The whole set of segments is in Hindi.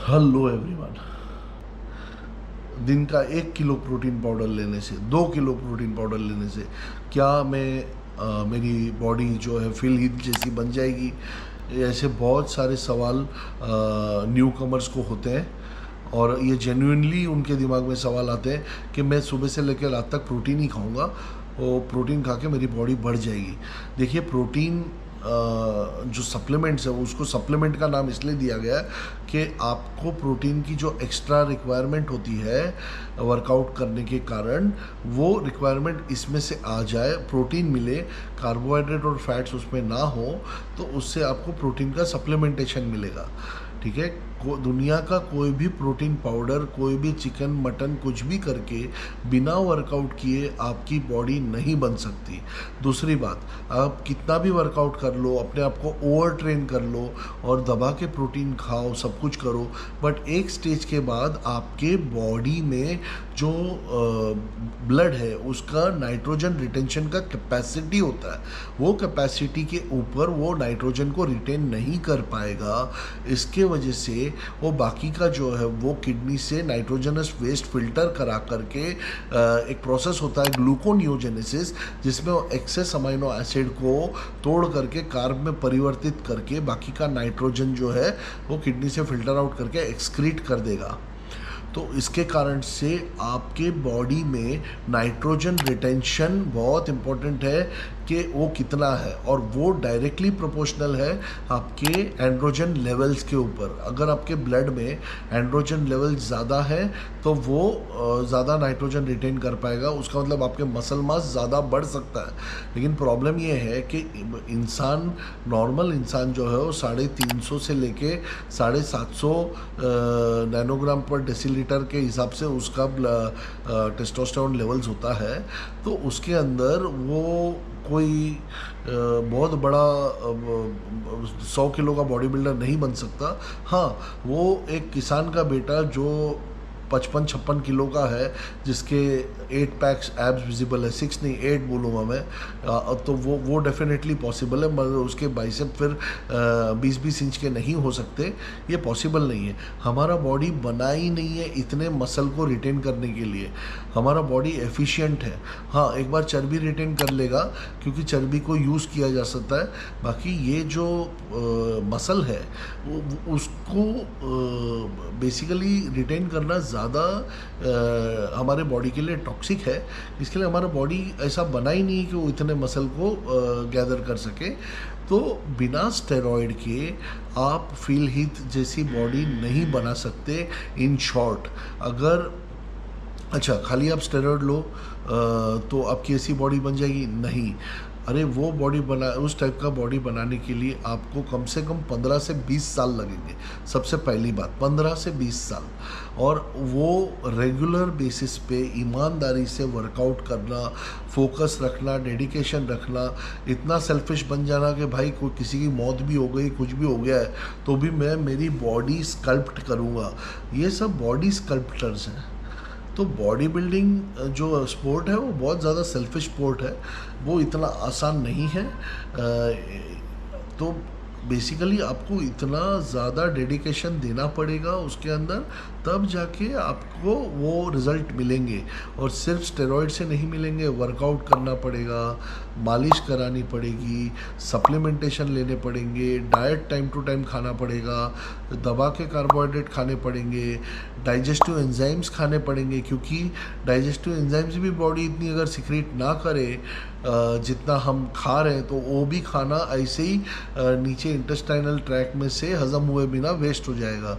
Hello everyone. दिन का 1 किलो प्रोटीन पाउडर लेने से, 2 किलो प्रोटीन पाउडर लेने से क्या मेरी बॉडी जो है फिल हीट जैसी बन जाएगी? ऐसे बहुत सारे सवाल न्यू कमर्स को होते हैं और ये जेन्युइनली उनके दिमाग में सवाल आते हैं कि मैं सुबह से लेकर रात तक प्रोटीन ही खाऊंगा और प्रोटीन खा के मेरी बॉडी बढ़ जाएगी। देखिए, प्रोटीन जो सप्लीमेंट्स है उसको सप्लीमेंट का नाम इसलिए दिया गया है कि आपको प्रोटीन की जो एक्स्ट्रा रिक्वायरमेंट होती है वर्कआउट करने के कारण, वो रिक्वायरमेंट इसमें से आ जाए, प्रोटीन मिले, कार्बोहाइड्रेट और फैट्स उसमें ना हो, तो उससे आपको प्रोटीन का सप्लीमेंटेशन मिलेगा। ठीक है, दुनिया का कोई भी प्रोटीन पाउडर, कोई भी चिकन मटन कुछ भी करके बिना वर्कआउट किए आपकी बॉडी नहीं बन सकती। दूसरी बात, आप कितना भी वर्कआउट कर लो, अपने आप को ओवर ट्रेन कर लो और दबा के प्रोटीन खाओ, सब कुछ करो, बट एक स्टेज के बाद आपके बॉडी में जो ब्लड है उसका नाइट्रोजन रिटेंशन का कैपेसिटी होता है, वो कैपेसिटी के ऊपर वो नाइट्रोजन को रिटेन नहीं कर पाएगा। इसके वजह से वो बाकी का जो है वो किडनी से नाइट्रोजनस वेस्ट फिल्टर करा करके एक प्रोसेस होता है ग्लूकोनियोजेनेसिस, जिसमें वो एक्सेस अमाइनो एसिड को तोड़ करके कार्ब में परिवर्तित करके बाकी का नाइट्रोजन जो है वो किडनी से फिल्टर आउट करके एक्सक्रीट कर देगा। तो इसके कारण से आपके बॉडी में नाइट्रोजन रिटेंशन बहुत इम्पोर्टेंट है कि वो कितना है, और वो डायरेक्टली प्रोपोर्शनल है आपके एंड्रोजन लेवल्स के ऊपर। अगर आपके ब्लड में एंड्रोजन लेवल ज़्यादा है तो वो ज़्यादा नाइट्रोजन रिटेन कर पाएगा, उसका मतलब आपके मसल मास ज़्यादा बढ़ सकता है। लेकिन प्रॉब्लम ये है कि इंसान, नॉर्मल इंसान जो है वो 350 से लेके 750 नैनोग्राम पर डेसीलीटर के हिसाब से उसका टेस्टोस्टेरोन लेवल्स होता है। तो उसके अंदर वो कोई बहुत बड़ा 100 किलो का बॉडी बिल्डर नहीं बन सकता। हाँ, वो एक किसान का बेटा जो 55-56 किलो का है, जिसके 8 पैक्स एब्स विजिबल है, 6 नहीं 8 बोलूँगा मैं, तो वो डेफिनेटली पॉसिबल है, मगर उसके बाइसेप फिर 20-20 इंच के नहीं हो सकते, ये पॉसिबल नहीं है। हमारा बॉडी बना ही नहीं है इतने मसल को रिटेन करने के लिए। हमारा बॉडी एफिशिएंट है। हाँ, एक बार चर्बी रिटेन कर लेगा क्योंकि चर्बी को यूज़ किया जा सकता है, बाकी ये जो मसल है उसको बेसिकली रिटेन करना ज़्यादा हमारे बॉडी के लिए टॉक्सिक है। इसके लिए हमारा बॉडी ऐसा बना ही नहीं कि वो इतने मसल को गैदर कर सके। तो बिना स्टेरॉयड के आप फील हीट जैसी बॉडी नहीं बना सकते। इन शॉर्ट, अगर अच्छा खाली आप स्टेरॉयड लो तो आपकी ऐसी बॉडी बन जाएगी? नहीं। अरे वो बॉडी बना, उस टाइप का बॉडी बनाने के लिए आपको कम से कम 15 से 20 साल लगेंगे। सबसे पहली बात, 15 से 20 साल, और वो रेगुलर बेसिस पे ईमानदारी से वर्कआउट करना, फोकस रखना, डेडिकेशन रखना, इतना सेल्फिश बन जाना कि भाई कोई किसी की मौत भी हो गई, कुछ भी हो गया है तो भी मैं मेरी बॉडी स्कल्प्ट करूँगा। ये सब बॉडी स्कल्प्टर्स हैं। तो बॉडी बिल्डिंग जो स्पोर्ट है वो बहुत ज़्यादा सेल्फिश स्पोर्ट है, वो इतना आसान नहीं है। तो बेसिकली आपको इतना ज़्यादा डेडिकेशन देना पड़ेगा उसके अंदर, तब जाके आपको वो रिज़ल्ट मिलेंगे। और सिर्फ स्टेरॉइड से नहीं मिलेंगे, वर्कआउट करना पड़ेगा, मालिश करानी पड़ेगी, सप्लीमेंटेशन लेने पड़ेंगे, डाइट टाइम टू टाइम खाना पड़ेगा, दबा के कार्बोहाइड्रेट खाने पड़ेंगे, डाइजेस्टिव एंजाइम्स खाने पड़ेंगे, क्योंकि डाइजेस्टिव एंजाइम्स भी बॉडी इतनी अगर सिक्रेट ना करे जितना हम खा रहे हैं, तो वो भी खाना ऐसे ही नीचे इंटेस्टाइनल ट्रैक में से हज़म हुए बिना वेस्ट हो जाएगा।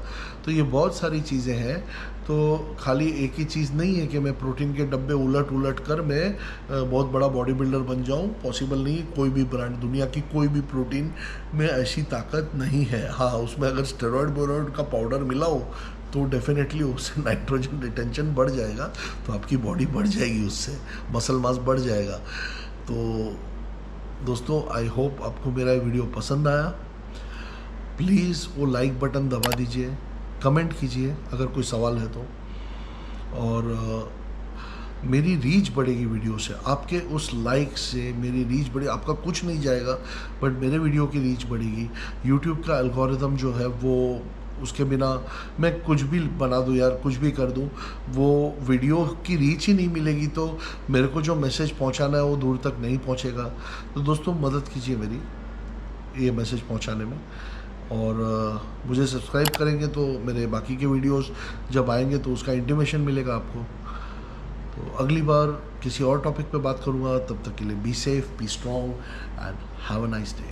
तो ये बहुत सारी चीज़ें हैं। तो खाली एक ही चीज़ नहीं है कि मैं प्रोटीन के डब्बे उलट उलट कर मैं बहुत बड़ा बॉडी बिल्डर बन जाऊं, पॉसिबल नहीं। कोई भी ब्रांड, दुनिया की कोई भी प्रोटीन में ऐसी ताकत नहीं है। हाँ, उसमें अगर स्टेरॉयड बोरॉयड का पाउडर मिला हो तो डेफिनेटली उससे नाइट्रोजन रिटेंशन बढ़ जाएगा, तो आपकी बॉडी बढ़ जाएगी, उससे मसल मास बढ़ जाएगा। तो दोस्तों, आई होप आपको मेरा वीडियो पसंद आया। प्लीज़ वो लाइक बटन दबा दीजिए, कमेंट कीजिए अगर कोई सवाल है तो, और मेरी रीच बढ़ेगी वीडियो से। आपके उस लाइक से मेरी रीच बढ़ेगी। आपका कुछ नहीं जाएगा बट मेरे वीडियो की रीच बढ़ेगी। यूट्यूब का एल्गोरिथम जो है वो उसके बिना मैं कुछ भी बना दूँ यार, कुछ भी कर दूँ, वो वीडियो की रीच ही नहीं मिलेगी, तो मेरे को जो मैसेज पहुंचाना है वो दूर तक नहीं पहुंचेगा। तो दोस्तों मदद कीजिए मेरी ये मैसेज पहुंचाने में, और मुझे सब्सक्राइब करेंगे तो मेरे बाकी के वीडियोस जब आएंगे तो उसका इंटीमेशन मिलेगा आपको। तो अगली बार किसी और टॉपिक पे बात करूँगा, तब तक के लिए be safe, be strong and have a nice day.